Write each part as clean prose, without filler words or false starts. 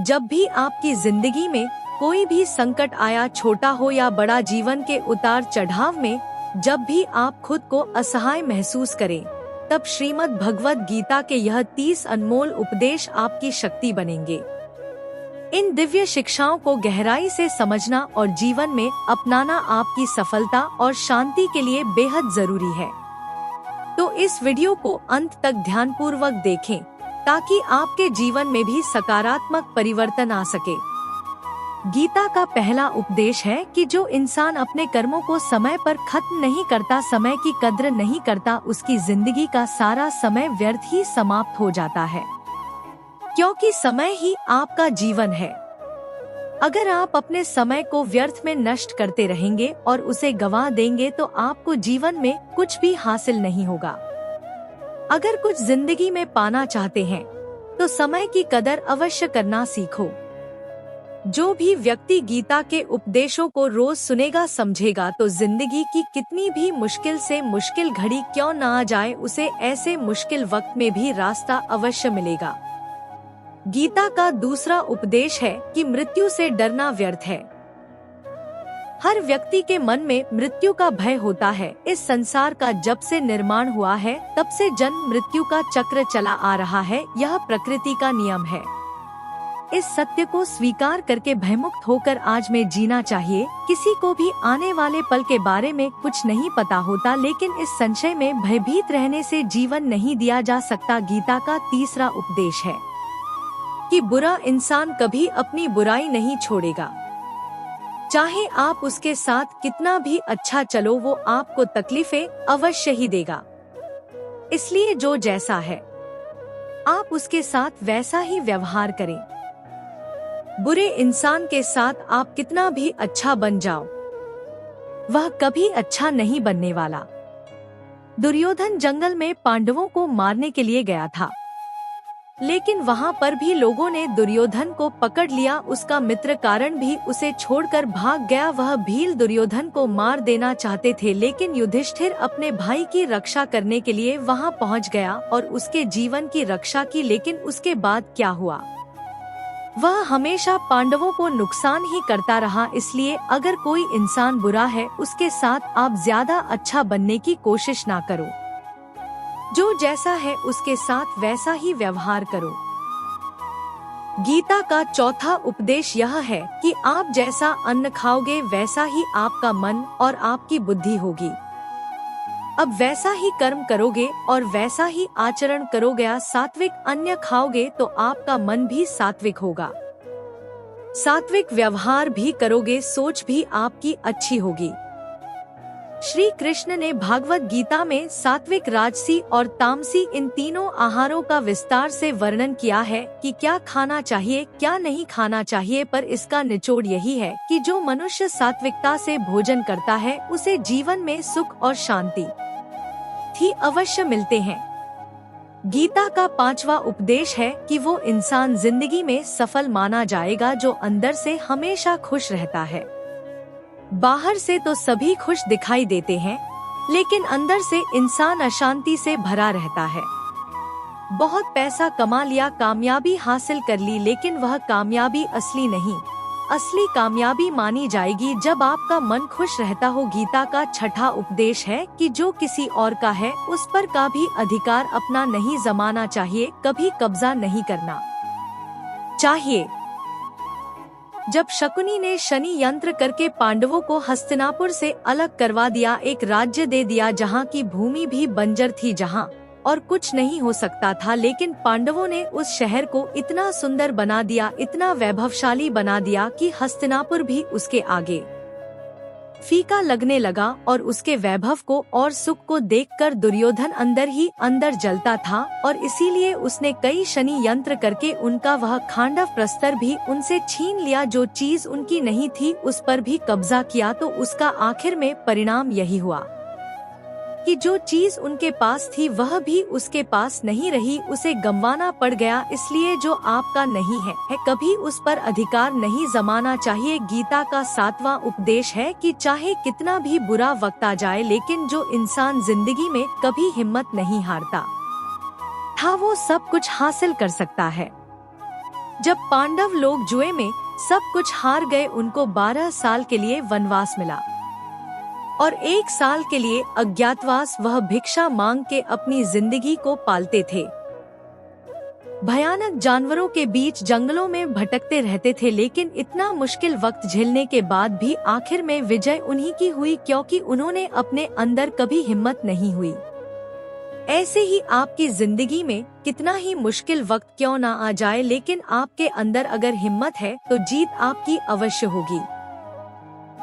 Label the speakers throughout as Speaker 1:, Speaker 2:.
Speaker 1: जब भी आपकी जिंदगी में कोई भी संकट आया, छोटा हो या बड़ा, जीवन के उतार चढ़ाव में जब भी आप खुद को असहाय महसूस करें, तब श्रीमद् भगवद गीता के यह 30 अनमोल उपदेश आपकी शक्ति बनेंगे। इन दिव्य शिक्षाओं को गहराई से समझना और जीवन में अपनाना आपकी सफलता और शांति के लिए बेहद जरूरी है। तो इस वीडियो को अंत तक ध्यानपूर्वक देखें ताकि आपके जीवन में भी सकारात्मक परिवर्तन आ सके। गीता का पहला उपदेश है कि जो इंसान अपने कर्मों को समय पर खत्म नहीं करता, समय की कद्र नहीं करता, उसकी जिंदगी का सारा समय व्यर्थ ही समाप्त हो जाता है, क्योंकि समय ही आपका जीवन है। अगर आप अपने समय को व्यर्थ में नष्ट करते रहेंगे और उसे गंवा देंगे तो आपको जीवन में कुछ भी हासिल नहीं होगा। अगर कुछ जिंदगी में पाना चाहते हैं तो समय की कदर अवश्य करना सीखो। जो भी व्यक्ति गीता के उपदेशों को रोज सुनेगा, समझेगा, तो जिंदगी की कितनी भी मुश्किल से मुश्किल घड़ी क्यों न आ जाए, उसे ऐसे मुश्किल वक्त में भी रास्ता अवश्य मिलेगा। गीता का दूसरा उपदेश है कि मृत्यु से डरना व्यर्थ है। हर व्यक्ति के मन में मृत्यु का भय होता है। इस संसार का जब से निर्माण हुआ है तब से जन्म मृत्यु का चक्र चला आ रहा है। यह प्रकृति का नियम है। इस सत्य को स्वीकार करके भयमुक्त होकर आज में जीना चाहिए। किसी को भी आने वाले पल के बारे में कुछ नहीं पता होता, लेकिन इस संशय में भयभीत रहने से जीवन नहीं दिया जा सकता। गीता का तीसरा उपदेश है कि बुरा इंसान कभी अपनी बुराई नहीं छोड़ेगा। चाहे आप उसके साथ कितना भी अच्छा चलो, वो आपको तकलीफें अवश्य ही देगा। इसलिए जो जैसा है आप उसके साथ वैसा ही व्यवहार करें। बुरे इंसान के साथ आप कितना भी अच्छा बन जाओ, वह कभी अच्छा नहीं बनने वाला। दुर्योधन जंगल में पांडवों को मारने के लिए गया था, लेकिन वहाँ पर भी लोगों ने दुर्योधन को पकड़ लिया। उसका मित्र कारण भी उसे छोड़कर भाग गया। वह भील दुर्योधन को मार देना चाहते थे, लेकिन युधिष्ठिर अपने भाई की रक्षा करने के लिए वहाँ पहुँच गया और उसके जीवन की रक्षा की। लेकिन उसके बाद क्या हुआ? वह हमेशा पांडवों को नुकसान ही करता रहा। इसलिए अगर कोई इंसान बुरा है, उसके साथ आप ज्यादा अच्छा बनने की कोशिश ना करो। जो जैसा है उसके साथ वैसा ही व्यवहार करो। गीता का चौथा उपदेश यह है कि आप जैसा अन्न खाओगे वैसा ही आपका मन और आपकी बुद्धि होगी। अब वैसा ही कर्म करोगे और वैसा ही आचरण करोगे। सात्विक अन्न खाओगे तो आपका मन भी सात्विक होगा। सात्विक व्यवहार भी करोगे, सोच भी आपकी अच्छी होगी। श्री कृष्ण ने भागवत गीता में सात्विक, राजसी और तामसी इन तीनों आहारों का विस्तार से वर्णन किया है कि क्या खाना चाहिए, क्या नहीं खाना चाहिए। पर इसका निचोड़ यही है कि जो मनुष्य सात्विकता से भोजन करता है उसे जीवन में सुख और शांति ही अवश्य मिलते हैं। गीता का पांचवा उपदेश है कि वो इंसान जिंदगी में सफल माना जाएगा जो अंदर से हमेशा खुश रहता है। बाहर से तो सभी खुश दिखाई देते हैं, लेकिन अंदर से इंसान अशांति से भरा रहता है। बहुत पैसा कमा लिया, कामयाबी हासिल कर ली, लेकिन वह कामयाबी असली नहीं। असली कामयाबी मानी जाएगी जब आपका मन खुश रहता हो। गीता का छठा उपदेश है कि जो किसी और का है उस पर का भी अधिकार अपना नहीं जमाना चाहिए, कभी कब्जा नहीं करना चाहिए। जब शकुनी ने शनि यंत्र करके पांडवों को हस्तिनापुर से अलग करवा दिया, एक राज्य दे दिया जहाँ की भूमि भी बंजर थी, जहाँ और कुछ नहीं हो सकता था, लेकिन पांडवों ने उस शहर को इतना सुंदर बना दिया, इतना वैभवशाली बना दिया कि हस्तिनापुर भी उसके आगे फीका लगने लगा। और उसके वैभव को और सुख को देखकर दुर्योधन अंदर ही अंदर जलता था, और इसीलिए उसने कई शनि यंत्र करके उनका वह खांडव प्रस्तर भी उनसे छीन लिया। जो चीज उनकी नहीं थी उस पर भी कब्जा किया। तो उसका आखिर में परिणाम यही हुआ कि जो चीज उनके पास थी वह भी उसके पास नहीं रही, उसे गंवाना पड़ गया। इसलिए जो आपका नहीं है कभी उस पर अधिकार नहीं जमाना चाहिए। गीता का सातवां उपदेश है कि चाहे कितना भी बुरा वक्त आ जाए, लेकिन जो इंसान जिंदगी में कभी हिम्मत नहीं हारता था वो सब कुछ हासिल कर सकता है। जब पांडव लोग जुए में सब कुछ हार गए, उनको 12 साल के लिए वनवास मिला और 1 साल के लिए अज्ञातवास। वह भिक्षा मांग के अपनी जिंदगी को पालते थे। भयानक जानवरों के बीच जंगलों में भटकते रहते थे, लेकिन इतना मुश्किल वक्त झेलने के बाद भी आखिर में विजय उन्हीं की हुई, क्योंकि उन्होंने अपने अंदर कभी हिम्मत नहीं हुई। ऐसे ही आपकी जिंदगी में कितना ही मुश्किल वक्त क्यों ना आ जाए, लेकिन आपके अंदर अगर हिम्मत है तो जीत आपकी अवश्य होगी।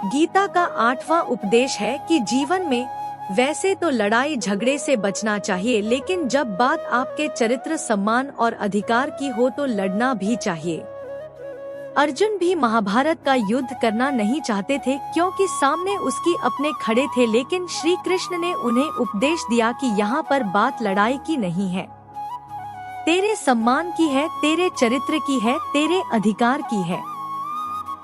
Speaker 1: गीता का 8वां उपदेश है कि जीवन में वैसे तो लड़ाई झगड़े से बचना चाहिए, लेकिन जब बात आपके चरित्र, सम्मान और अधिकार की हो तो लड़ना भी चाहिए। अर्जुन भी महाभारत का युद्ध करना नहीं चाहते थे, क्योंकि सामने उसकी अपने खड़े थे, लेकिन श्री कृष्ण ने उन्हें उपदेश दिया कि यहाँ पर बात लड़ाई की नहीं है, तेरे सम्मान की है, तेरे चरित्र की है, तेरे अधिकार की है।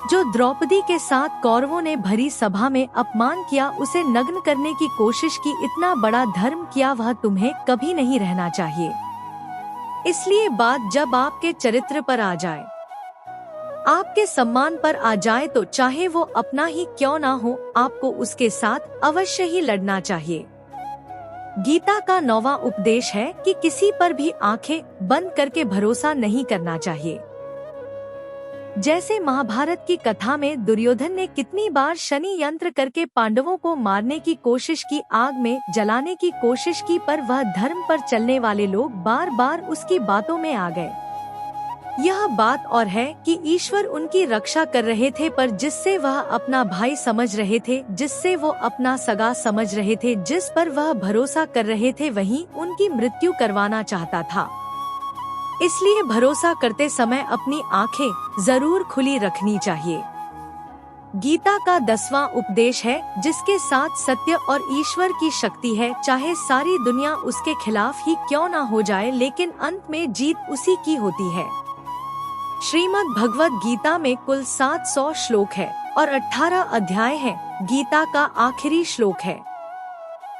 Speaker 1: जो द्रौपदी के साथ कौरवों ने भरी सभा में अपमान किया, उसे नग्न करने की कोशिश की, इतना बड़ा धर्म किया, वह तुम्हें कभी नहीं रहना चाहिए। इसलिए बात जब आपके चरित्र पर आ जाए, आपके सम्मान पर आ जाए, तो चाहे वो अपना ही क्यों ना हो, आपको उसके साथ अवश्य ही लड़ना चाहिए। गीता का 9वां उपदेश है कि किसी पर भी आंखें बंद करके भरोसा नहीं करना चाहिए। जैसे महाभारत की कथा में दुर्योधन ने कितनी बार शनि यंत्र करके पांडवों को मारने की कोशिश की, आग में जलाने की कोशिश की, पर वह धर्म पर चलने वाले लोग बार बार उसकी बातों में आ गए। यह बात और है कि ईश्वर उनकी रक्षा कर रहे थे, पर जिससे वह अपना भाई समझ रहे थे, जिससे वो अपना सगा समझ रहे थे, जिस पर वह भरोसा कर रहे थे, वही उनकी मृत्यु करवाना चाहता था। इसलिए भरोसा करते समय अपनी आंखें जरूर खुली रखनी चाहिए। गीता का 10वां उपदेश है, जिसके साथ सत्य और ईश्वर की शक्ति है, चाहे सारी दुनिया उसके खिलाफ ही क्यों ना हो जाए, लेकिन अंत में जीत उसी की होती है। श्रीमद् भगवद गीता में कुल 700 श्लोक है और 18 अध्याय हैं। गीता का आखिरी श्लोक है,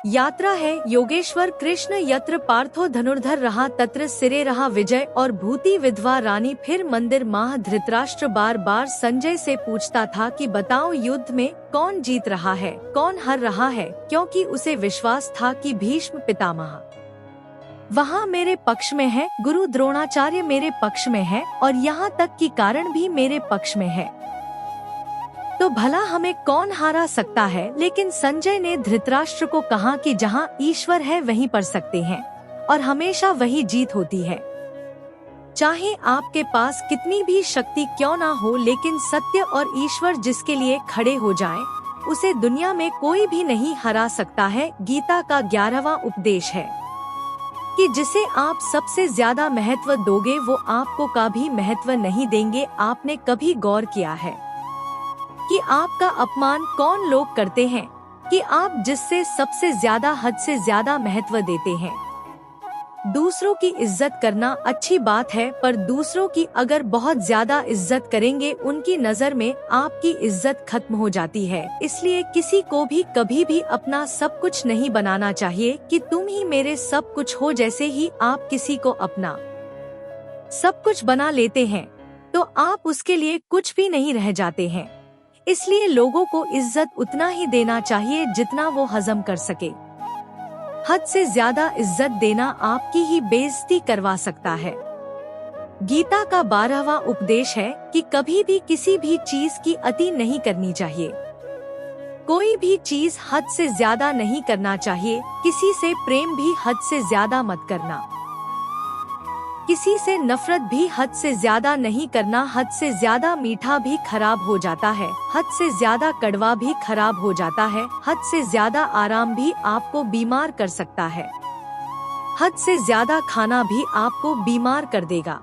Speaker 1: यात्रा है योगेश्वर कृष्ण यत्र पार्थो धनुर्धर रहा तत्र सिरे रहा विजय, और भूति विधवा रानी फिर मंदिर माह। धृतराष्ट्र बार बार संजय से पूछता था कि बताओ युद्ध में कौन जीत रहा है, कौन हार रहा है, क्योंकि उसे विश्वास था कि भीष्म पितामह वहाँ मेरे पक्ष में है, गुरु द्रोणाचार्य मेरे पक्ष में है, और यहाँ तक कि कारण भी मेरे पक्ष में है, तो भला हमें कौन हरा सकता है। लेकिन संजय ने धृतराष्ट्र को कहा कि जहाँ ईश्वर है वहीं पर सकते हैं, और हमेशा वही जीत होती है। चाहे आपके पास कितनी भी शक्ति क्यों ना हो, लेकिन सत्य और ईश्वर जिसके लिए खड़े हो जाएं, उसे दुनिया में कोई भी नहीं हरा सकता है। गीता का 11वां उपदेश है कि जिसे आप सबसे ज्यादा महत्व दोगे, वो आपको का भी महत्व नहीं देंगे। आपने कभी गौर किया है कि आपका अपमान कौन लोग करते हैं, कि आप जिससे सबसे ज्यादा हद से ज्यादा महत्व देते हैं। दूसरों की इज्जत करना अच्छी बात है, पर दूसरों की अगर बहुत ज्यादा इज्जत करेंगे, उनकी नजर में आपकी इज्जत खत्म हो जाती है। इसलिए किसी को भी कभी भी अपना सब कुछ नहीं बनाना चाहिए कि तुम ही मेरे सब कुछ हो। जैसे ही आप किसी को अपना सब कुछ बना लेते हैं, तो आप उसके लिए कुछ भी नहीं रह जाते हैं। इसलिए लोगों को इज्जत उतना ही देना चाहिए जितना वो हजम कर सके। हद से ज्यादा इज्जत देना आपकी ही बेइज्जती करवा सकता है। गीता का 12वां उपदेश है कि कभी भी किसी भी चीज की अति नहीं करनी चाहिए। कोई भी चीज हद से ज्यादा नहीं करना चाहिए। किसी से प्रेम भी हद से ज्यादा मत करना। किसी से नफरत भी हद से ज्यादा नहीं करना। हद से ज्यादा मीठा भी खराब हो जाता है, हद से ज्यादा कड़वा भी खराब हो जाता है। हद से ज्यादा आराम भी आपको बीमार कर सकता है। हद से ज्यादा खाना भी आपको बीमार कर देगा।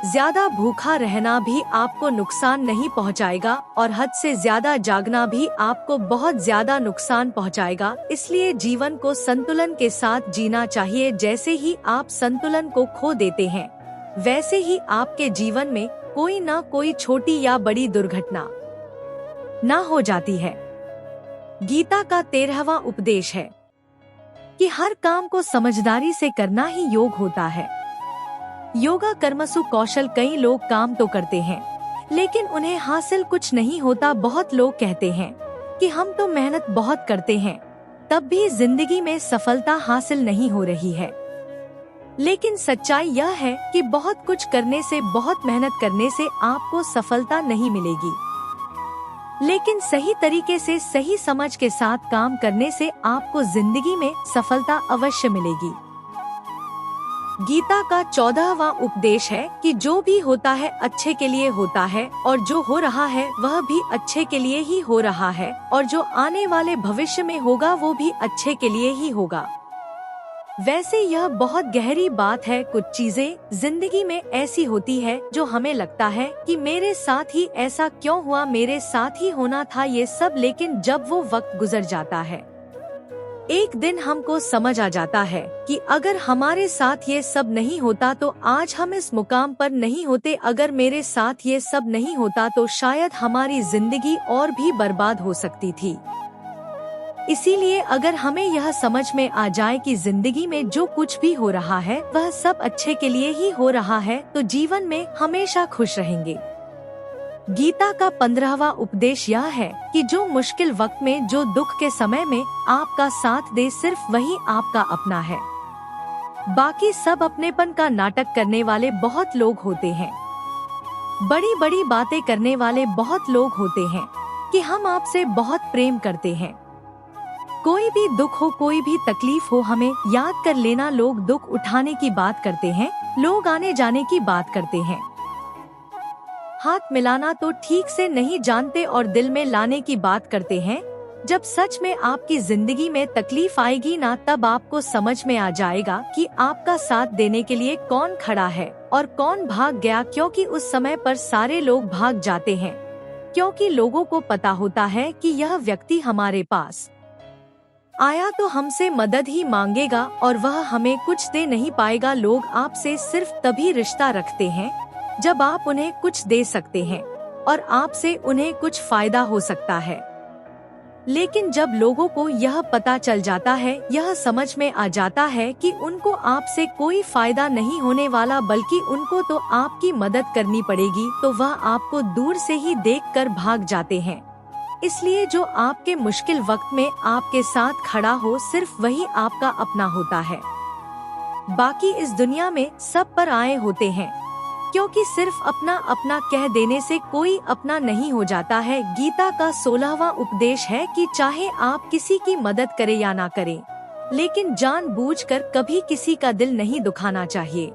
Speaker 1: ज्यादा भूखा रहना भी आपको नुकसान नहीं पहुंचाएगा, और हद से ज्यादा जागना भी आपको बहुत ज्यादा नुकसान पहुंचाएगा। इसलिए जीवन को संतुलन के साथ जीना चाहिए। जैसे ही आप संतुलन को खो देते हैं, वैसे ही आपके जीवन में कोई ना कोई छोटी या बड़ी दुर्घटना ना हो जाती है। गीता का 13वां उपदेश है कि हर काम को समझदारी से करना ही योग होता है। योगा कर्मसु कौशल। कई लोग काम तो करते हैं लेकिन उन्हें हासिल कुछ नहीं होता। बहुत लोग कहते हैं कि हम तो मेहनत बहुत करते हैं, तब भी जिंदगी में सफलता हासिल नहीं हो रही है। लेकिन सच्चाई यह है कि बहुत कुछ करने से, बहुत मेहनत करने से आपको सफलता नहीं मिलेगी, लेकिन सही तरीके से, सही समझ के साथ काम करने से आपको जिंदगी में सफलता अवश्य मिलेगी। गीता का 14वां उपदेश है कि जो भी होता है अच्छे के लिए होता है, और जो हो रहा है वह भी अच्छे के लिए ही हो रहा है, और जो आने वाले भविष्य में होगा वो भी अच्छे के लिए ही होगा। वैसे यह बहुत गहरी बात है। कुछ चीजें जिंदगी में ऐसी होती है जो हमें लगता है कि मेरे साथ ही ऐसा क्यों हुआ, मेरे साथ ही होना था ये सब, लेकिन जब वो वक्त गुजर जाता है, एक दिन हमको समझ आ जाता है कि अगर हमारे साथ ये सब नहीं होता तो आज हम इस मुकाम पर नहीं होते। अगर मेरे साथ ये सब नहीं होता तो शायद हमारी जिंदगी और भी बर्बाद हो सकती थी। इसीलिए अगर हमें यह समझ में आ जाए कि जिंदगी में जो कुछ भी हो रहा है वह सब अच्छे के लिए ही हो रहा है, तो जीवन में हमेशा खुश रहेंगे। गीता का 15वां उपदेश यह है कि जो मुश्किल वक्त में, जो दुख के समय में आपका साथ दे, सिर्फ वही आपका अपना है। बाकी सब अपनेपन का नाटक करने वाले बहुत लोग होते हैं। बड़ी बड़ी बातें करने वाले बहुत लोग होते हैं कि हम आपसे बहुत प्रेम करते हैं। कोई भी दुख हो, कोई भी तकलीफ हो, हमें याद कर लेना। लोग दुख उठाने की बात करते हैं, लोग आने जाने की बात करते हैं, हाथ मिलाना तो ठीक से नहीं जानते और दिल में लाने की बात करते हैं। जब सच में आपकी जिंदगी में तकलीफ आएगी ना, तब आपको समझ में आ जाएगा कि आपका साथ देने के लिए कौन खड़ा है और कौन भाग गया। क्योंकि उस समय पर सारे लोग भाग जाते हैं, क्योंकि लोगों को पता होता है कि यह व्यक्ति हमारे पास आया तो हमसे मदद ही मांगेगा और वह हमें कुछ दे नहीं पाएगा। लोग आपसे सिर्फ तभी रिश्ता रखते हैं जब आप उन्हें कुछ दे सकते हैं और आपसे उन्हें कुछ फायदा हो सकता है। लेकिन जब लोगों को यह पता चल जाता है, यह समझ में आ जाता है कि उनको आपसे कोई फायदा नहीं होने वाला, बल्कि उनको तो आपकी मदद करनी पड़ेगी, तो वह आपको दूर से ही देखकर भाग जाते हैं। इसलिए जो आपके मुश्किल वक्त में आपके साथ खड़ा हो, सिर्फ वही आपका अपना होता है। बाकी इस दुनिया में सब पर आए होते हैं, क्योंकि सिर्फ अपना अपना कह देने से कोई अपना नहीं हो जाता है। गीता का 16वां उपदेश है कि चाहे आप किसी की मदद करें या ना करें, लेकिन जानबूझकर कभी किसी का दिल नहीं दुखाना चाहिए।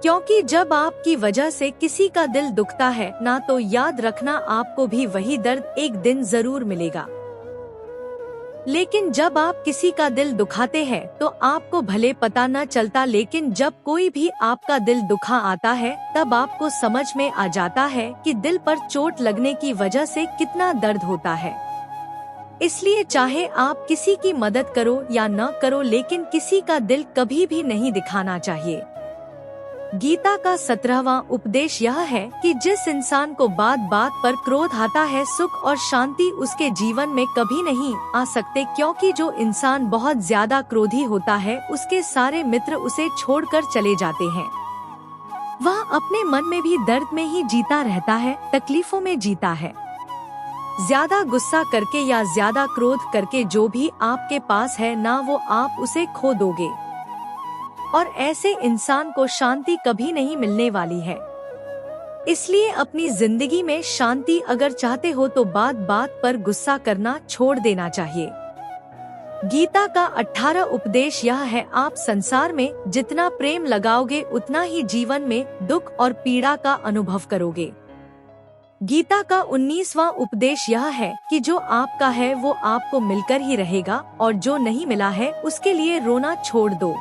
Speaker 1: क्योंकि जब आपकी वजह से किसी का दिल दुखता है ना, तो याद रखना आपको भी वही दर्द एक दिन जरूर मिलेगा। लेकिन जब आप किसी का दिल दुखाते हैं तो आपको भले पता न चलता, लेकिन जब कोई भी आपका दिल दुखा आता है तब आपको समझ में आ जाता है कि दिल पर चोट लगने की वजह से कितना दर्द होता है। इसलिए चाहे आप किसी की मदद करो या न करो, लेकिन किसी का दिल कभी भी नहीं दिखाना चाहिए। गीता का 17वां उपदेश यह है कि जिस इंसान को बात बात पर क्रोध आता है, सुख और शांति उसके जीवन में कभी नहीं आ सकते। क्योंकि जो इंसान बहुत ज्यादा क्रोधी होता है, उसके सारे मित्र उसे छोड़कर चले जाते हैं। वह अपने मन में भी दर्द में ही जीता रहता है, तकलीफों में जीता है। ज्यादा गुस्सा करके या ज्यादा क्रोध करके जो भी आपके पास है ना, वो आप उसे खो दोगे और ऐसे इंसान को शांति कभी नहीं मिलने वाली है। इसलिए अपनी जिंदगी में शांति अगर चाहते हो तो बात बात पर गुस्सा करना छोड़ देना चाहिए। गीता का 18 उपदेश यह है, आप संसार में जितना प्रेम लगाओगे उतना ही जीवन में दुख और पीड़ा का अनुभव करोगे। गीता का 19वां उपदेश यह है कि जो आपका है वो आपको मिलकर ही रहेगा, और जो नहीं मिला है उसके लिए रोना छोड़ दो।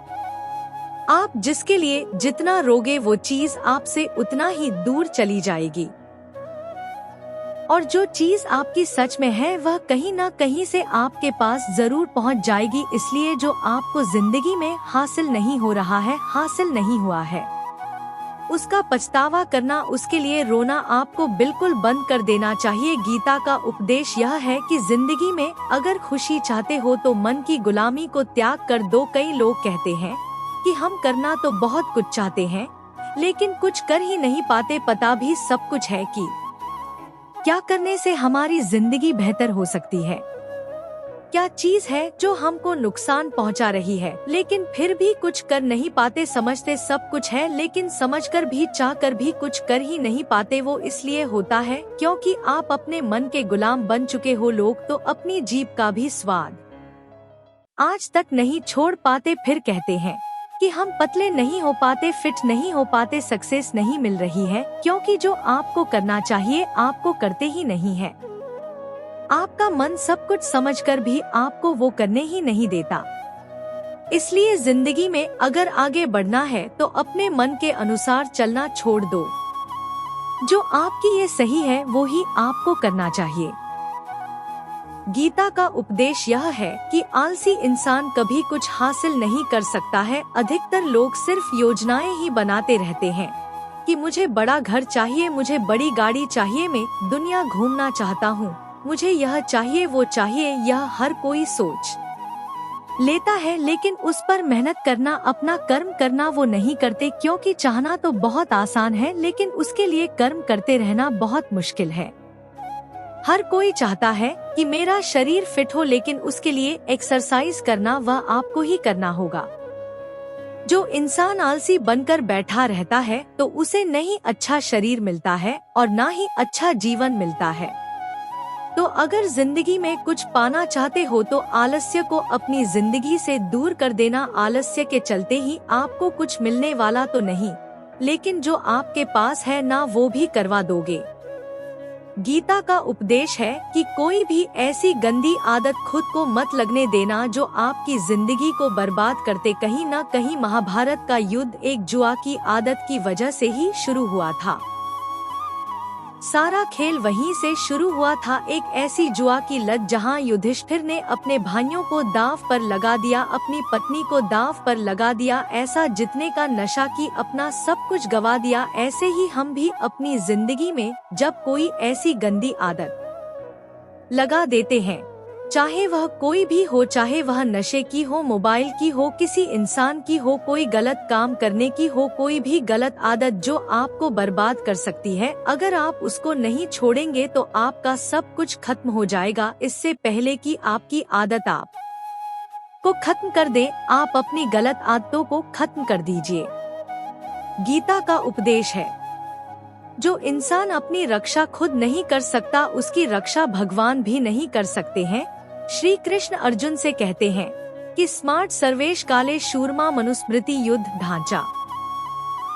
Speaker 1: आप जिसके लिए जितना रोगे वो चीज आपसे उतना ही दूर चली जाएगी, और जो चीज आपकी सच में है वह कहीं ना कहीं से आपके पास जरूर पहुंच जाएगी। इसलिए जो आपको जिंदगी में हासिल नहीं हो रहा है, हासिल नहीं हुआ है, उसका पछतावा करना, उसके लिए रोना आपको बिल्कुल बंद कर देना चाहिए। गीता का उपदेश यह है कि जिंदगी में अगर खुशी चाहते हो तो मन की गुलामी को त्याग कर दो। कई लोग कहते हैं कि हम करना तो बहुत कुछ चाहते हैं, लेकिन कुछ कर ही नहीं पाते। पता भी सब कुछ है कि क्या करने से हमारी जिंदगी बेहतर हो सकती है, क्या चीज है जो हमको नुकसान पहुंचा रही है, लेकिन फिर भी कुछ कर नहीं पाते। समझते सब कुछ है लेकिन समझकर भी चाहकर भी कुछ कर ही नहीं पाते। वो इसलिए होता है क्योंकि आप अपने मन के गुलाम बन चुके हो। लोग तो अपनी जीभ का भी स्वाद आज तक नहीं छोड़ पाते, फिर कहते हैं कि हम पतले नहीं हो पाते, फिट नहीं हो पाते, सक्सेस नहीं मिल रही है, क्योंकि जो आपको करना चाहिए आपको करते ही नहीं है। आपका मन सब कुछ समझकर भी आपको वो करने ही नहीं देता। इसलिए जिंदगी में अगर आगे बढ़ना है तो अपने मन के अनुसार चलना छोड़ दो। जो आपकी ये सही है वो ही आपको करना चाहिए। गीता का उपदेश यह है कि आलसी इंसान कभी कुछ हासिल नहीं कर सकता है। अधिकतर लोग सिर्फ योजनाएं ही बनाते रहते हैं कि मुझे बड़ा घर चाहिए, मुझे बड़ी गाड़ी चाहिए, मैं दुनिया घूमना चाहता हूँ, मुझे यह चाहिए वो चाहिए। यह हर कोई सोच लेता है लेकिन उस पर मेहनत करना, अपना कर्म करना वो नहीं करते। क्योंकि चाहना तो बहुत आसान है लेकिन उसके लिए कर्म करते रहना बहुत मुश्किल है। हर कोई चाहता है कि मेरा शरीर फिट हो, लेकिन उसके लिए एक्सरसाइज करना वह आपको ही करना होगा। जो इंसान आलसी बनकर बैठा रहता है तो उसे नहीं अच्छा शरीर मिलता है और ना ही अच्छा जीवन मिलता है। तो अगर जिंदगी में कुछ पाना चाहते हो तो आलस्य को अपनी जिंदगी से दूर कर देना। आलस्य के चलते ही आपको कुछ मिलने वाला तो नहीं, लेकिन जो आपके पास है ना वो भी करवा दोगे। गीता का उपदेश है कि कोई भी ऐसी गंदी आदत खुद को मत लगने देना जो आपकी जिंदगी को बर्बाद करते। कहीं न कहीं महाभारत का युद्ध एक जुआ की आदत की वजह से ही शुरू हुआ था। सारा खेल वहीं से शुरू हुआ था, एक ऐसी जुआ की लत जहां युधिष्ठिर ने अपने भाइयों को दांव पर लगा दिया, अपनी पत्नी को दांव पर लगा दिया, ऐसा जितने का नशा की अपना सब कुछ गवा दिया। ऐसे ही हम भी अपनी जिंदगी में जब कोई ऐसी गंदी आदत लगा देते हैं, चाहे वह कोई भी हो, चाहे वह नशे की हो, मोबाइल की हो, किसी इंसान की हो, कोई गलत काम करने की हो, कोई भी गलत आदत जो आपको बर्बाद कर सकती है, अगर आप उसको नहीं छोड़ेंगे तो आपका सब कुछ खत्म हो जाएगा। इससे पहले कि आपकी आदत आप को खत्म कर दे, आप अपनी गलत आदतों को खत्म कर दीजिए। गीता का उपदेश है जो इंसान अपनी रक्षा खुद नहीं कर सकता उसकी रक्षा भगवान भी नहीं कर सकते हैं। श्री कृष्ण अर्जुन से कहते हैं कि स्मार्ट सर्वेश काले शूरमा मनुस्मृति युद्ध ढांचा,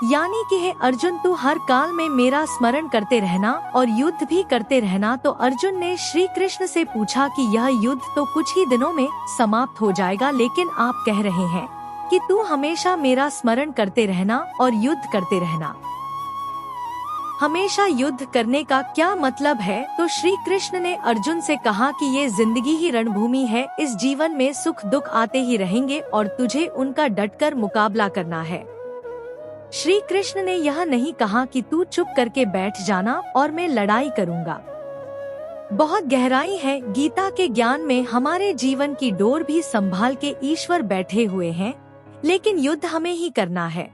Speaker 1: यानी कि हे अर्जुन तू हर काल में मेरा स्मरण करते रहना और युद्ध भी करते रहना। तो अर्जुन ने श्री कृष्ण से पूछा कि यह युद्ध तो कुछ ही दिनों में समाप्त हो जाएगा, लेकिन आप कह रहे हैं कि तू हमेशा मेरा स्मरण करते रहना और युद्ध करते रहना। हमेशा युद्ध करने का क्या मतलब है? तो श्री कृष्ण ने अर्जुन से कहा कि ये जिंदगी ही रणभूमि है, इस जीवन में सुख दुख आते ही रहेंगे और तुझे उनका डटकर मुकाबला करना है। श्री कृष्ण ने यह नहीं कहा कि तू चुप करके बैठ जाना और मैं लड़ाई करूंगा। बहुत गहराई है गीता के ज्ञान में। हमारे जीवन की डोर भी संभाल के ईश्वर बैठे हुए हैं, लेकिन युद्ध हमें ही करना है।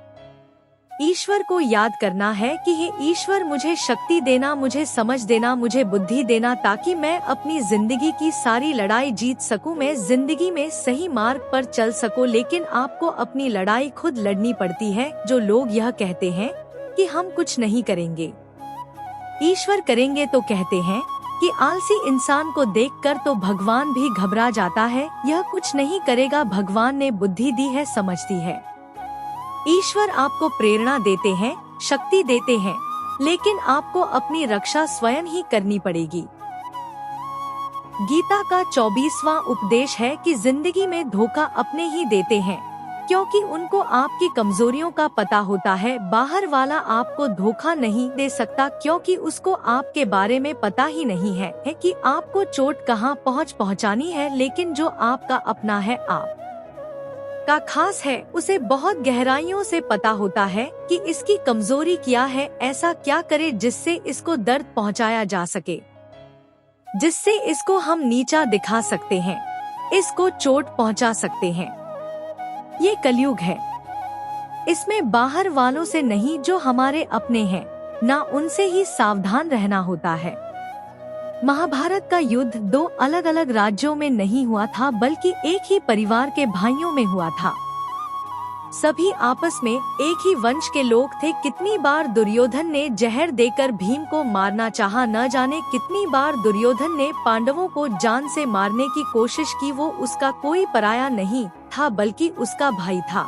Speaker 1: ईश्वर को याद करना है कि हे ईश्वर मुझे शक्ति देना, मुझे समझ देना, मुझे बुद्धि देना, ताकि मैं अपनी जिंदगी की सारी लड़ाई जीत सकूं, मैं जिंदगी में सही मार्ग पर चल सकूं। लेकिन आपको अपनी लड़ाई खुद लड़नी पड़ती है। जो लोग यह कहते हैं कि हम कुछ नहीं करेंगे, ईश्वर करेंगे, तो कहते हैं कि आलसी इंसान को देखकर तो भगवान भी घबरा जाता है। यह कुछ नहीं करेगा, भगवान ने बुद्धि दी है, समझती है। ईश्वर आपको प्रेरणा देते हैं, शक्ति देते हैं, लेकिन आपको अपनी रक्षा स्वयं ही करनी पड़ेगी। गीता का 24वां उपदेश है कि जिंदगी में धोखा अपने ही देते हैं, क्योंकि उनको आपकी कमजोरियों का पता होता है। बाहर वाला आपको धोखा नहीं दे सकता, क्योंकि उसको आपके बारे में पता ही नहीं है कि आपको चोट कहाँ पहुँचानी है। लेकिन जो आपका अपना है, आप का खास है, उसे बहुत गहराइयों से पता होता है कि इसकी कमजोरी क्या है, ऐसा क्या करे जिससे इसको दर्द पहुंचाया जा सके, जिससे इसको हम नीचा दिखा सकते हैं, इसको चोट पहुंचा सकते हैं। ये कलयुग है, इसमें बाहर वालों से नहीं जो हमारे अपने हैं, ना उनसे ही सावधान रहना होता है। महाभारत का युद्ध दो अलग अलग राज्यों में नहीं हुआ था, बल्कि एक ही परिवार के भाइयों में हुआ था। सभी आपस में एक ही वंश के लोग थे। कितनी बार दुर्योधन ने जहर देकर भीम को मारना चाहा, न जाने कितनी बार दुर्योधन ने पांडवों को जान से मारने की कोशिश की। वो उसका कोई पराया नहीं था, बल्कि उसका भाई था।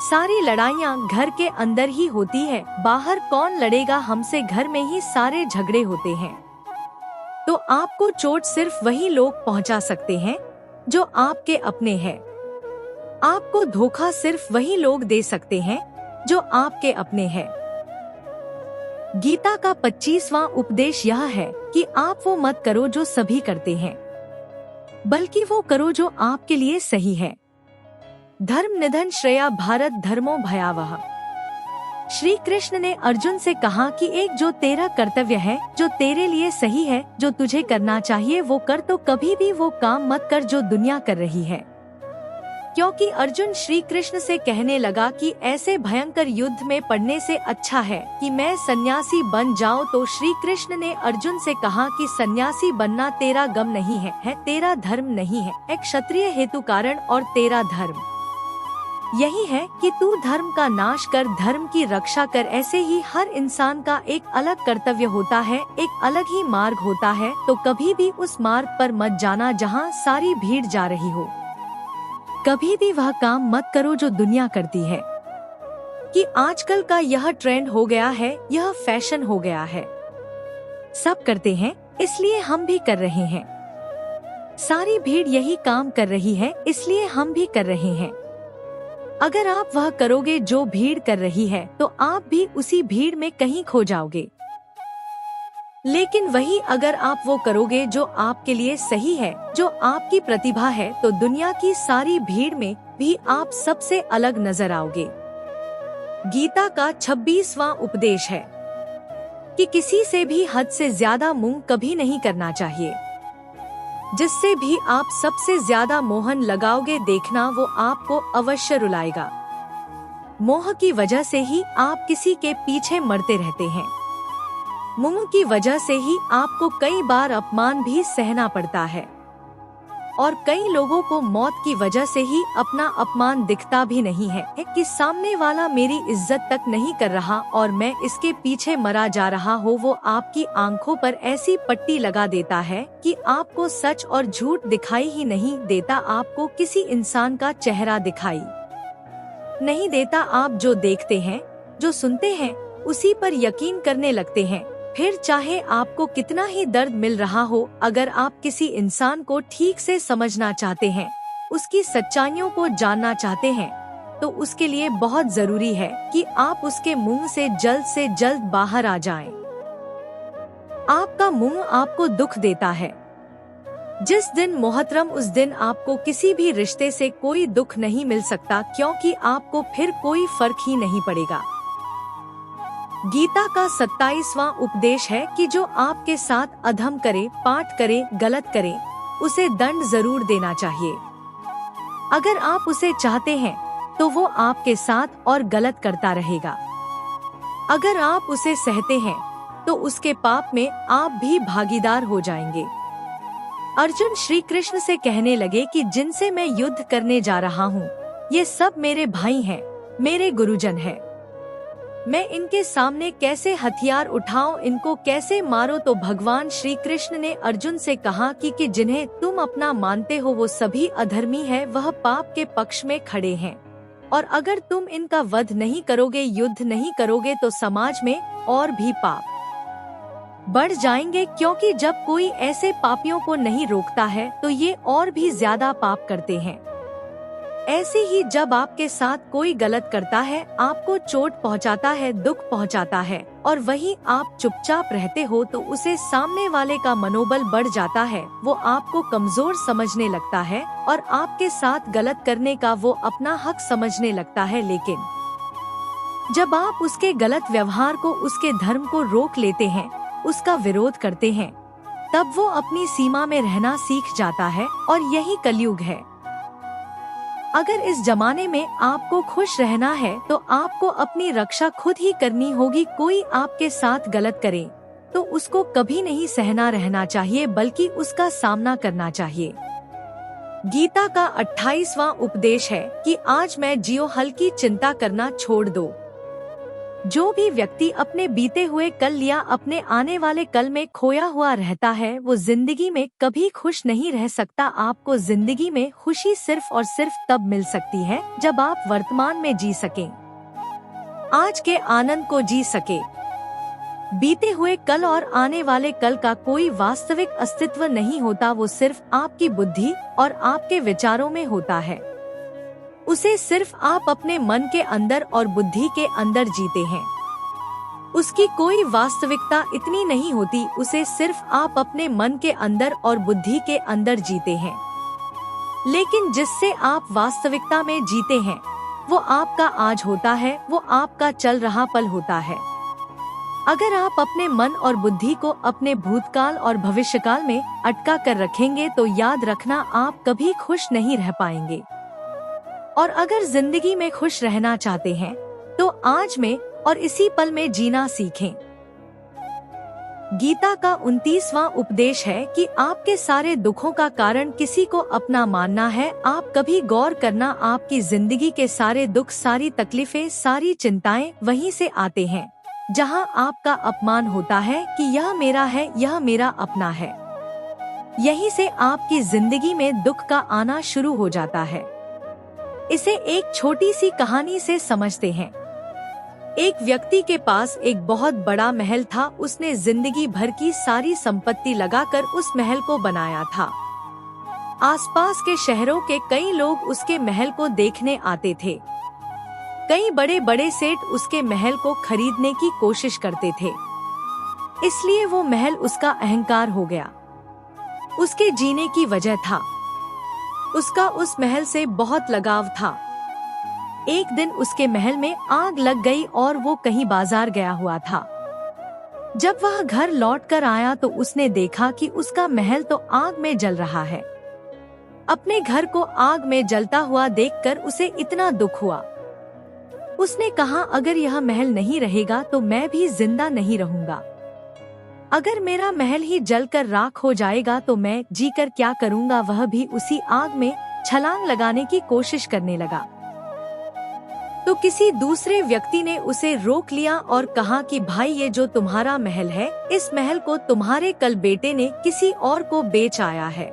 Speaker 1: सारी लड़ाइयाँ घर के अंदर ही होती है, बाहर कौन लड़ेगा हमसे, घर में ही सारे झगड़े होते हैं। तो आपको चोट सिर्फ वही लोग पहुंचा सकते हैं जो आपके अपने हैं। आपको धोखा सिर्फ वही लोग दे सकते हैं जो आपके अपने हैं। गीता का 25वां उपदेश यह है कि आप वो मत करो जो सभी करते हैं, बल्कि वो करो जो आपके लिए सही है। धर्म निधन श्रेया भारत धर्मो भयावह। श्री कृष्ण ने अर्जुन से कहा कि एक जो तेरा कर्तव्य है, जो तेरे लिए सही है, जो तुझे करना चाहिए वो कर, तो कभी भी वो काम मत कर जो दुनिया कर रही है। क्योंकि अर्जुन श्री कृष्ण से कहने लगा कि ऐसे भयंकर युद्ध में पड़ने से अच्छा है कि मैं सन्यासी बन जाऊं, तो श्री कृष्ण ने अर्जुन से कहा कि सन्यासी बनना तेरा गम नहीं है, तेरा धर्म नहीं है। एक क्षत्रिय हेतु कारण और तेरा धर्म यही है कि तू धर्म का नाश कर, धर्म की रक्षा कर। ऐसे ही हर इंसान का एक अलग कर्तव्य होता है, एक अलग ही मार्ग होता है। तो कभी भी उस मार्ग पर मत जाना जहाँ सारी भीड़ जा रही हो। कभी भी वह काम मत करो जो दुनिया करती है। कि आजकल का यह ट्रेंड हो गया है, यह फैशन हो गया है, सब करते हैं इसलिए हम भी कर रहे हैं। सारी भीड़ यही काम कर रही है, इसलिए हम भी कर रहे हैं। अगर आप वह करोगे जो भीड़ कर रही है, तो आप भी उसी भीड़ में कहीं खो जाओगे। लेकिन वही अगर आप वो करोगे जो आपके लिए सही है, जो आपकी प्रतिभा है, तो दुनिया की सारी भीड़ में भी आप सबसे अलग नजर आओगे। गीता का 26वां उपदेश है कि किसी से भी हद से ज्यादा मोह कभी नहीं करना चाहिए। जिससे भी आप सबसे ज्यादा मोहन लगाओगे, देखना वो आपको अवश्य रुलाएगा। मोह की वजह से ही आप किसी के पीछे मरते रहते हैं। मोह की वजह से ही आपको कई बार अपमान भी सहना पड़ता है, और कई लोगों को मौत की वजह से ही अपना अपमान दिखता भी नहीं है कि सामने वाला मेरी इज्जत तक नहीं कर रहा और मैं इसके पीछे मरा जा रहा हूँ। वो आपकी आंखों पर ऐसी पट्टी लगा देता है कि आपको सच और झूठ दिखाई ही नहीं देता। आपको किसी इंसान का चेहरा दिखाई नहीं देता। आप जो देखते हैं, जो सुनते हैं, उसी पर यकीन करने लगते हैं। फिर चाहे आपको कितना ही दर्द मिल रहा हो, अगर आप किसी इंसान को ठीक से समझना चाहते हैं, उसकी सच्चाइयों को जानना चाहते हैं, तो उसके लिए बहुत जरूरी है कि आप उसके मुंह से जल्द बाहर आ जाएं। आपका मुंह आपको दुख देता है। जिस दिन मोहतरम, उस दिन आपको किसी भी रिश्ते से कोई दुख नहीं मिल सकता, क्योंकि आपको फिर कोई फर्क ही नहीं पड़ेगा। गीता का 27वां उपदेश है कि जो आपके साथ अधम करे, पाठ करे, गलत करे, उसे दंड जरूर देना चाहिए। अगर आप उसे चाहते हैं तो वो आपके साथ और गलत करता रहेगा। अगर आप उसे सहते हैं तो उसके पाप में आप भी भागीदार हो जाएंगे। अर्जुन श्री कृष्ण से कहने लगे कि जिनसे मैं युद्ध करने जा रहा हूँ, ये सब मेरे भाई हैं, मेरे गुरुजन हैं। मैं इनके सामने कैसे हथियार उठाऊं, इनको कैसे मारो? तो भगवान श्री कृष्ण ने अर्जुन से कहा कि जिन्हें तुम अपना मानते हो वो सभी अधर्मी है, वह पाप के पक्ष में खड़े हैं। और अगर तुम इनका वध नहीं करोगे, युद्ध नहीं करोगे, तो समाज में और भी पाप बढ़ जाएंगे। क्योंकि जब कोई ऐसे पापियों को नहीं रोकता है तो ये और भी ज्यादा पाप करते हैं। ऐसे ही जब आपके साथ कोई गलत करता है, आपको चोट पहुंचाता है, दुख पहुंचाता है, और वहीं आप चुपचाप रहते हो, तो उसे सामने वाले का मनोबल बढ़ जाता है। वो आपको कमजोर समझने लगता है और आपके साथ गलत करने का वो अपना हक समझने लगता है। लेकिन जब आप उसके गलत व्यवहार को, उसके धर्म को रोक लेते हैं, उसका विरोध करते हैं, तब वो अपनी सीमा में रहना सीख जाता है। और यही कलयुग है। अगर इस जमाने में आपको खुश रहना है तो आपको अपनी रक्षा खुद ही करनी होगी। कोई आपके साथ गलत करे तो उसको कभी नहीं सहना रहना चाहिए, बल्कि उसका सामना करना चाहिए। गीता का 28वां उपदेश है कि आज मैं जियो, हल्की चिंता करना छोड़ दो। जो भी व्यक्ति अपने बीते हुए कल या अपने आने वाले कल में खोया हुआ रहता है, वो जिंदगी में कभी खुश नहीं रह सकता। आपको जिंदगी में खुशी सिर्फ और सिर्फ तब मिल सकती है जब आप वर्तमान में जी सकें, आज के आनंद को जी सके। बीते हुए कल और आने वाले कल का कोई वास्तविक अस्तित्व नहीं होता, वो सिर्फ आपकी बुद्धि और आपके विचारों में होता है। उसे सिर्फ आप अपने मन के अंदर और बुद्धि के अंदर जीते हैं। उसकी कोई वास्तविकता इतनी नहीं होती, उसे सिर्फ आप अपने मन के अंदर और बुद्धि के अंदर जीते हैं। लेकिन जिससे आप वास्तविकता में जीते हैं, वो आपका आज होता है, वो आपका चल रहा पल होता है। अगर आप अपने मन और बुद्धि को अपने भूतकाल और भविष्यकाल में अटका कर रखेंगे तो याद रखना, आप कभी खुश नहीं रह पाएंगे। और अगर जिंदगी में खुश रहना चाहते हैं तो आज में और इसी पल में जीना सीखें। गीता का 29वां उपदेश है कि आपके सारे दुखों का कारण किसी को अपना मानना है। आप कभी गौर करना, आपकी जिंदगी के सारे दुख, सारी तकलीफें, सारी चिंताएं वहीं से आते हैं जहां आपका अपमान होता है कि यह मेरा है, यह मेरा अपना है। यहीं से आपकी जिंदगी में दुख का आना शुरू हो जाता है। इसे एक छोटी सी कहानी से समझते हैं। एक व्यक्ति के पास एक बहुत बड़ा महल था। उसने जिंदगी भर की सारी संपत्ति लगाकर उस महल को बनाया था। आसपास के शहरों के कई लोग उसके महल को देखने आते थे। कई बड़े बड़े सेठ उसके महल को खरीदने की कोशिश करते थे। इसलिए वो महल उसका अहंकार हो गया। उसके जीने की वजह था, उसका उस महल से बहुत लगाव था। एक दिन उसके महल में आग लग गई और वो कहीं बाजार गया हुआ था। जब वह घर लौट कर आया तो उसने देखा कि उसका महल तो आग में जल रहा है। अपने घर को आग में जलता हुआ देखकर उसे इतना दुख हुआ। उसने कहा, अगर यह महल नहीं रहेगा तो मैं भी जिंदा नहीं रहूंगा। अगर मेरा महल ही जलकर राख हो जाएगा तो मैं जीकर क्या करूंगा। वह भी उसी आग में छलांग लगाने की कोशिश करने लगा। तो किसी दूसरे व्यक्ति ने उसे रोक लिया और कहा कि भाई, ये जो तुम्हारा महल है, इस महल को तुम्हारे कल बेटे ने किसी और को बेच आया है।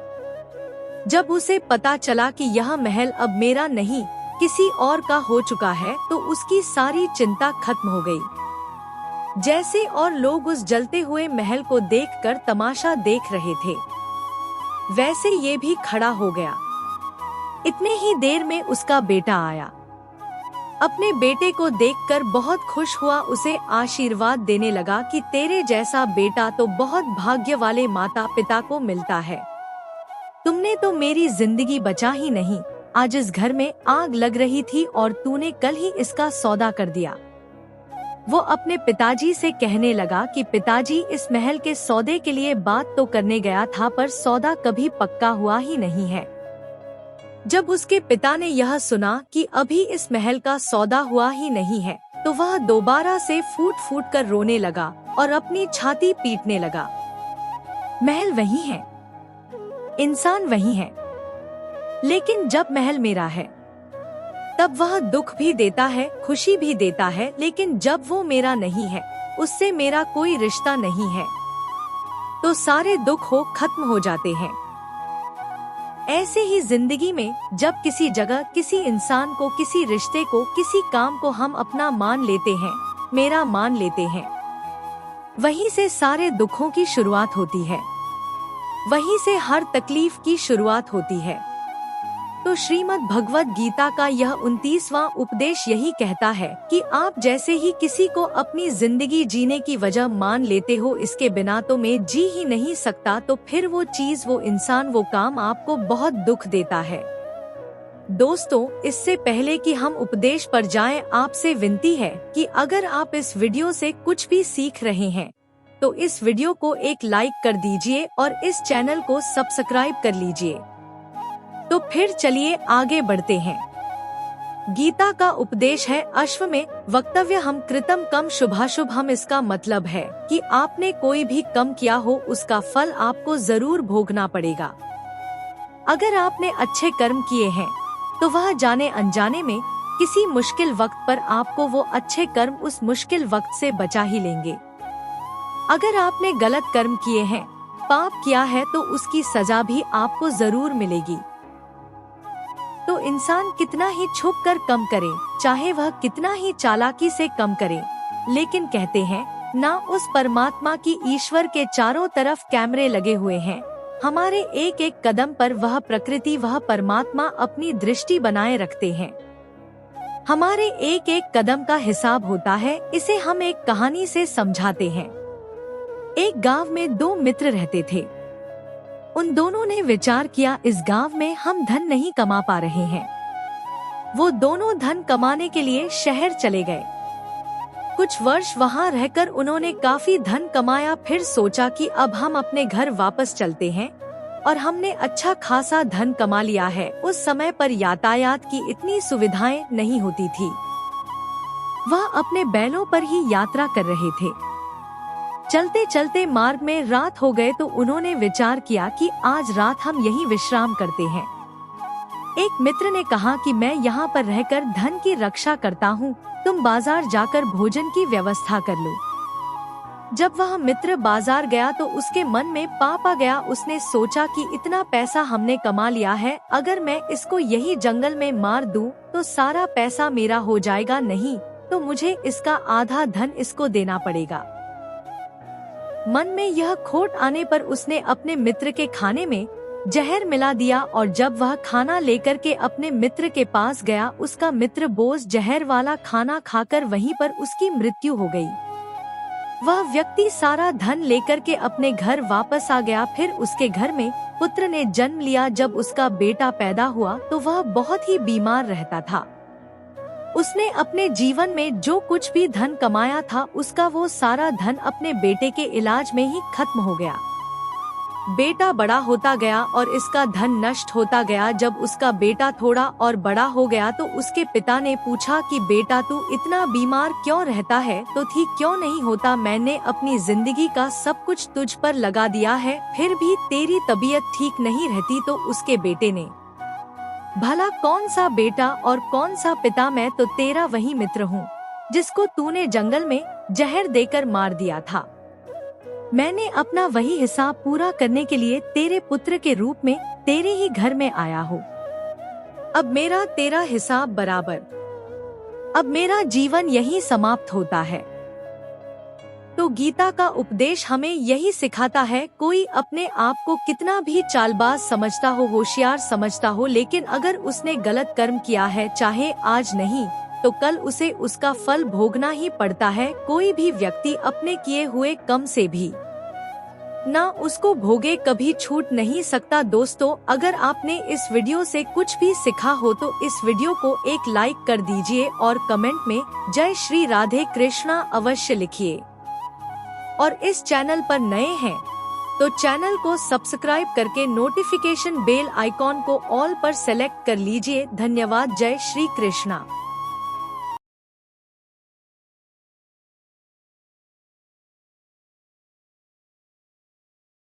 Speaker 1: जब उसे पता चला कि यह महल अब मेरा नहीं किसी और का हो चुका है तो उसकी सारी चिंता खत्म हो गई। जैसे और लोग उस जलते हुए महल को देखकर तमाशा देख रहे थे, वैसे ये भी खड़ा हो गया। इतने ही देर में उसका बेटा आया। अपने बेटे को देखकर बहुत खुश हुआ, उसे आशीर्वाद देने लगा कि तेरे जैसा बेटा तो बहुत भाग्य वाले माता पिता को मिलता है। तुमने तो मेरी जिंदगी बचा ही नहीं। आज इस घर में आग लग रही थी और तूने कल ही इसका सौदा कर दिया। वो अपने पिताजी से कहने लगा कि पिताजी, इस महल के सौदे के लिए बात तो करने गया था पर सौदा कभी पक्का हुआ ही नहीं है। जब उसके पिता ने यह सुना कि अभी इस महल का सौदा हुआ ही नहीं है तो वह दोबारा से फूट फूट कर रोने लगा और अपनी छाती पीटने लगा। महल वही है, इंसान वही है, लेकिन जब महल मेरा है तब वह दुख भी देता है, खुशी भी देता है, लेकिन जब वो मेरा नहीं है, उससे मेरा कोई रिश्ता नहीं है, तो सारे दुख खत्म हो जाते हैं। ऐसे ही जिंदगी में जब किसी जगह, किसी इंसान को, किसी रिश्ते को, किसी काम को हम अपना मान लेते हैं, मेरा मान लेते हैं, वहीं से सारे दुखों की शुरुआत होती है, वहीं से हर तकलीफ की शुरुआत होती है। तो श्रीमद् भगवद गीता का यह 29वां उपदेश यही कहता है कि आप जैसे ही किसी को अपनी जिंदगी जीने की वजह मान लेते हो, इसके बिना तो मैं जी ही नहीं सकता, तो फिर वो चीज, वो इंसान, वो काम आपको बहुत दुख देता है। दोस्तों, इससे पहले कि हम उपदेश पर जाएं, आपसे विनती है कि अगर आप इस वीडियो से कुछ भी सीख रहे हैं तो इस वीडियो को एक लाइक कर दीजिए और इस चैनल को सब्सक्राइब कर लीजिए। तो फिर चलिए आगे बढ़ते हैं। गीता का उपदेश है अश्व में वक्तव्य हम कृतम कम शुभाशुभ हम। इसका मतलब है कि आपने कोई भी कम किया हो उसका फल आपको जरूर भोगना पड़ेगा। अगर आपने अच्छे कर्म किए हैं तो वह जाने अनजाने में किसी मुश्किल वक्त पर आपको वो अच्छे कर्म उस मुश्किल वक्त से बचा ही लेंगे। अगर आपने गलत कर्म किए हैं, पाप किया है, तो उसकी सजा भी आपको जरूर मिलेगी। तो इंसान कितना ही छुप कर कम करे, चाहे वह कितना ही चालाकी से कम करे, लेकिन कहते हैं ना उस परमात्मा की ईश्वर के चारों तरफ कैमरे लगे हुए हैं। हमारे एक एक कदम पर वह प्रकृति वह परमात्मा अपनी दृष्टि बनाए रखते हैं। हमारे एक एक कदम का हिसाब होता है। इसे हम एक कहानी से समझाते हैं। एक गांव में दो मित्र रहते थे। उन दोनों ने विचार किया इस गांव में हम धन नहीं कमा पा रहे हैं। वो दोनों धन कमाने के लिए शहर चले गए। कुछ वर्ष वहां रहकर उन्होंने काफी धन कमाया। फिर सोचा कि अब हम अपने घर वापस चलते हैं और हमने अच्छा खासा धन कमा लिया है। उस समय पर यातायात की इतनी सुविधाएं नहीं होती थी। वह अपने बैलों पर ही यात्रा कर रहे थे। चलते चलते मार्ग में रात हो गए तो उन्होंने विचार किया कि आज रात हम यहीं विश्राम करते हैं। एक मित्र ने कहा कि मैं यहाँ पर रहकर धन की रक्षा करता हूँ, तुम बाजार जाकर भोजन की व्यवस्था कर लो। जब वह मित्र बाजार गया तो उसके मन में पाप आ गया। उसने सोचा कि इतना पैसा हमने कमा लिया है, अगर मैं इसको यही जंगल में मार दूं तो सारा पैसा मेरा हो जाएगा, नहीं तो मुझे इसका आधा धन इसको देना पड़ेगा। मन में यह खोट आने पर उसने अपने मित्र के खाने में जहर मिला दिया और जब वह खाना लेकर के अपने मित्र के पास गया, उसका मित्र बोझ जहर वाला खाना खाकर वहीं पर उसकी मृत्यु हो गई। वह व्यक्ति सारा धन लेकर के अपने घर वापस आ गया। फिर उसके घर में पुत्र ने जन्म लिया। जब उसका बेटा पैदा हुआ तो वह बहुत ही बीमार रहता था। उसने अपने जीवन में जो कुछ भी धन कमाया था उसका वो सारा धन अपने बेटे के इलाज में ही खत्म हो गया। बेटा बड़ा होता गया और इसका धन नष्ट होता गया। जब उसका बेटा थोड़ा और बड़ा हो गया तो उसके पिता ने पूछा कि बेटा तू इतना बीमार क्यों रहता है, तो ठीक क्यों नहीं होता, मैंने अपनी जिंदगी का सब कुछ तुझ पर लगा दिया है, फिर भी तेरी तबीयत ठीक नहीं रहती। तो उसके बेटे ने, भला कौन सा बेटा और कौन सा पिता, मैं तो तेरा वही मित्र हूँ जिसको तूने जंगल में जहर देकर मार दिया था। मैंने अपना वही हिसाब पूरा करने के लिए तेरे पुत्र के रूप में तेरे ही घर में आया हूँ। अब मेरा तेरा हिसाब बराबर। अब मेरा जीवन यही समाप्त होता है। तो गीता का उपदेश हमें यही सिखाता है, कोई अपने आप को कितना भी चालबाज समझता हो, होशियार समझता हो, लेकिन अगर उसने गलत कर्म किया है, चाहे आज नहीं तो कल उसे उसका फल भोगना ही पड़ता है। कोई भी व्यक्ति अपने किए हुए कम से भी ना उसको भोगे कभी छूट नहीं सकता। दोस्तों, अगर आपने इस वीडियो से कुछ भी सीखा हो तो इस वीडियो को एक लाइक कर दीजिए और कमेंट में जय श्री राधे कृष्णा अवश्य लिखिए। और इस चैनल पर नए हैं तो चैनल को सब्सक्राइब करके नोटिफिकेशन बेल आइकॉन को ऑल पर सेलेक्ट कर लीजिए। धन्यवाद। जय श्री कृष्णा।